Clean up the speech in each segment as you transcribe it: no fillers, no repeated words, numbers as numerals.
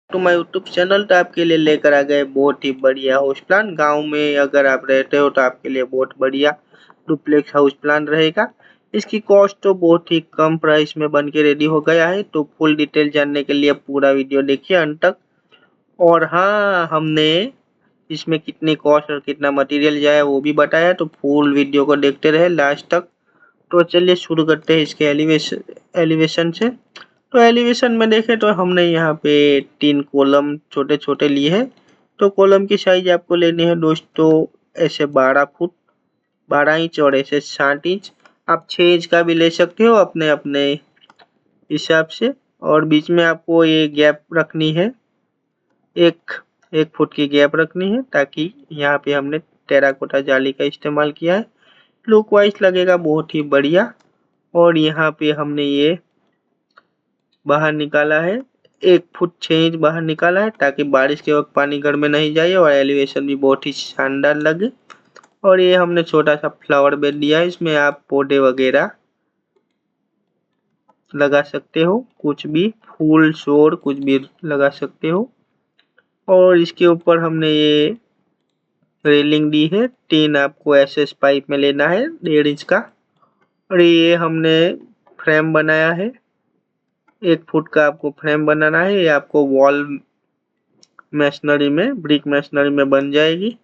To my YouTube channel. तो आपके लिए लेकर आ गए बहुत ही बढ़िया हाउस प्लान। गांव में अगर आप रहते हो तो आपके लिए बहुत बढ़िया डुप्लेक्स हाउस प्लान रहेगा। इसकी कॉस्ट तो बहुत ही कम प्राइस में बन के रेडी हो गया है। तो फुल डिटेल जानने के लिए पूरा वीडियो देखिए अंत तक। और हाँ, हमने इसमें कितनी कॉस्ट और कितना मटेरियल जाए वो भी बताया, तो फुल वीडियो को देखते रहे लास्ट तक। तो चलिए शुरू करते हैं इसके एलिवेशन से। तो एलिवेशन में देखें तो हमने यहाँ पे 3 कॉलम छोटे छोटे लिए हैं। तो कॉलम की साइज आपको लेनी है दोस्तों ऐसे 12 फुट 12 इंच और ऐसे 60 इंच। आप 6 इंच का भी ले सकते हो अपने अपने हिसाब से। और बीच में आपको ये गैप रखनी है, एक 1 फुट की गैप रखनी है, ताकि यहाँ पे हमने टेराकोटा जाली का इस्तेमाल किया है। लुक वाइज लगेगा बहुत ही बढ़िया। और यहाँ पे हमने ये बाहर निकाला है, 1 फुट 6 इंच बाहर निकाला है, ताकि बारिश के वक्त पानी घर में नहीं जाए और एलिवेशन भी बहुत ही शानदार लगे। और ये हमने छोटा सा फ्लावर बेड दिया है, इसमें आप पौधे वगैरह लगा सकते हो, कुछ भी फूल शोर कुछ भी लगा सकते हो। और इसके ऊपर हमने ये रेलिंग दी है, 3 आपको एसएस पाइप में लेना है 1.5 इंच का। और ये हमने फ्रेम बनाया है, 1 फुट का आपको फ्रेम बनाना है। ये आपको वॉल मैशनरी में ब्रिक मैशनरी में बन जाएगी।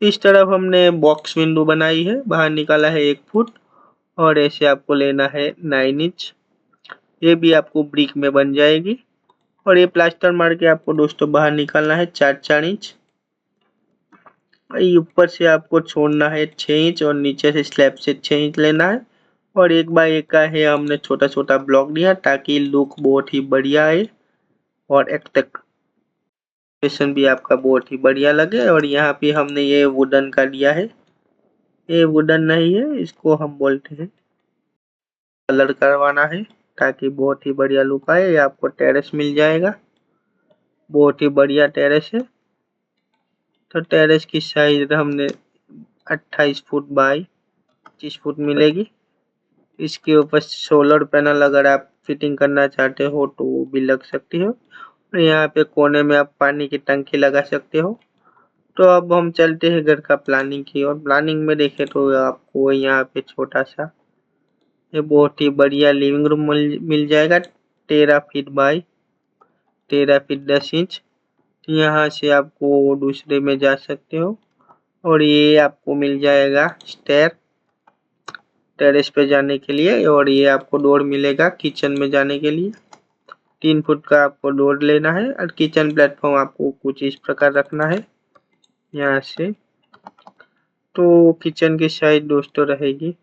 इस तरफ हमने बॉक्स विंडो बनाई है, बाहर निकाला है 1 फुट। और ऐसे आपको लेना है 9 इंच, ये भी आपको ब्रिक में बन जाएगी। और ये प्लास्टर मार के आपको दोस्तों बाहर निकालना है 4-4 इंच। ऊपर से आपको छोड़ना है 6 इंच और नीचे से स्लैब से 6 इंच लेना है। और 1 बाय 1 का है हमने छोटा छोटा ब्लॉक दिया, ताकि लुक बहुत ही बढ़िया आए और एक्सटेंशन भी आपका बहुत ही बढ़िया लगे। और यहाँ पे हमने ये वुडन का दिया है, ये वुडन नहीं है, इसको हम बोलते हैं कलर करवाना है, ताकि बहुत ही बढ़िया लुक आए। ये आपको टेरेस मिल जाएगा, बहुत ही बढ़िया टेरेस है। तो टेरेस की साइज हमने 28 फुट बाई 25 फुट मिलेगी। इसके ऊपर सोलर पैनल अगर आप फिटिंग करना चाहते हो तो वो भी लग सकती है। और यहाँ पे कोने में आप पानी की टंकी लगा सकते हो। तो अब हम चलते हैं घर का प्लानिंग की और प्लानिंग में देखें तो आपको यहाँ पे छोटा सा ये बहुत ही बढ़िया लिविंग रूम मिल जाएगा, 13 फीट बाई 13 फीट 10 इंच। यहाँ से आपको दूसरे में जा सकते हो। और ये आपको मिल जाएगा स्टेयर टेरेस पे जाने के लिए। और ये आपको डोर मिलेगा किचन में जाने के लिए, 3 फुट का आपको डोर लेना है। और किचन प्लेटफॉर्म आपको कुछ इस प्रकार रखना है यहाँ से। तो किचन की साइज दोस्तों रहेगी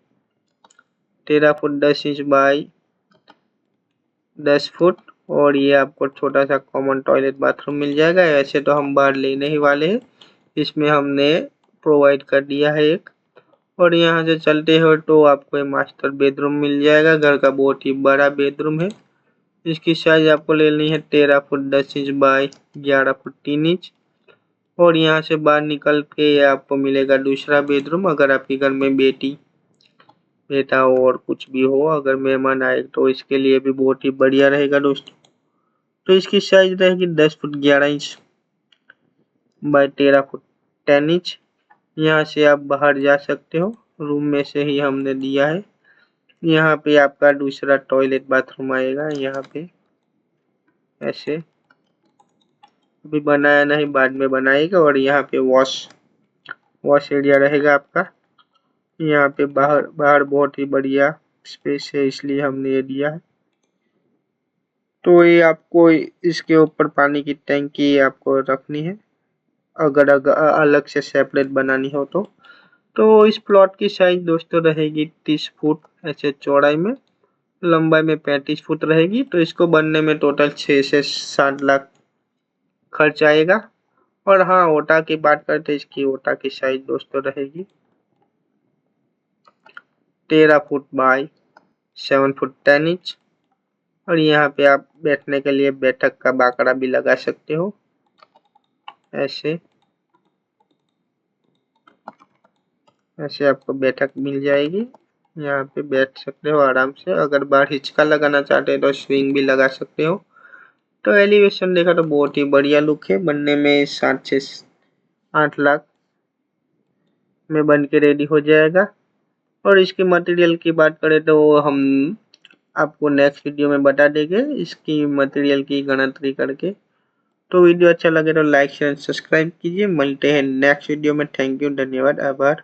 13 फुट 10 इंच बाई 10 फुट। और ये आपको छोटा सा कॉमन टॉयलेट बाथरूम मिल जाएगा। ऐसे तो हम बाहर लेने ही वाले हैं, इसमें हमने प्रोवाइड कर दिया है एक। और यहाँ से चलते हो तो आपको ये मास्टर बेडरूम मिल जाएगा, घर का बहुत ही बड़ा बेडरूम है। इसकी साइज आपको लेनी है 13 foot 10 inch by 11 foot 3 inch. और यहाँ से बाहर निकल के ये आपको मिलेगा दूसरा बेडरूम। अगर आपके घर में बेटी बेटा हो और कुछ भी हो, अगर मेहमान आए तो इसके लिए भी बहुत ही बढ़िया रहेगा दोस्तों। तो इसकी साइज रहेगी 10 foot 11 inch by 13 foot 10 inch. यहाँ से आप बाहर जा सकते हो, रूम में से ही हमने दिया है। यहाँ पे आपका दूसरा टॉयलेट बाथरूम आएगा, यहाँ पे ऐसे अभी बनाया नहीं, बाद में बनाएगा। और यहाँ पे वॉश एरिया रहेगा आपका। यहाँ पे बाहर बाहर बहुत ही बढ़िया स्पेस है, इसलिए हमने ये दिया है। तो ये आपको इसके ऊपर पानी की टंकी आपको रखनी है, अगर अलग से सेपरेट बनानी हो तो इस प्लॉट की साइज दोस्तों रहेगी 30 फुट ऐसे चौड़ाई में, लंबाई में 35 फुट रहेगी। तो इसको बनने में टोटल 6 से 7 लाख खर्च आएगा। और हाँ, ओटा की बात करते इसकी ओटा की साइज दोस्तों रहेगी 13 फुट बाई 7 फुट 10 इंच। और यहाँ पे आप बैठने के लिए बैठक का बाकड़ा भी लगा सकते हो, ऐसे ऐसे आपको बैठक मिल जाएगी। यहाँ पे बैठ सकते हो आराम से। अगर बाहर हिचका लगाना चाहते हो तो स्विंग भी लगा सकते हो। तो एलिवेशन देखा तो बहुत ही बढ़िया लुक है, बनने में 7 से 8 लाख में बन के रेडी हो जाएगा। और इसके मटेरियल की बात करें तो हम आपको नेक्स्ट वीडियो में बता देंगे इसकी मटेरियल की गणतरी करके। तो वीडियो अच्छा लगे तो लाइक शेयर सब्सक्राइब कीजिए। मिलते हैं नेक्स्ट वीडियो में। थैंक यू, धन्यवाद, आभार।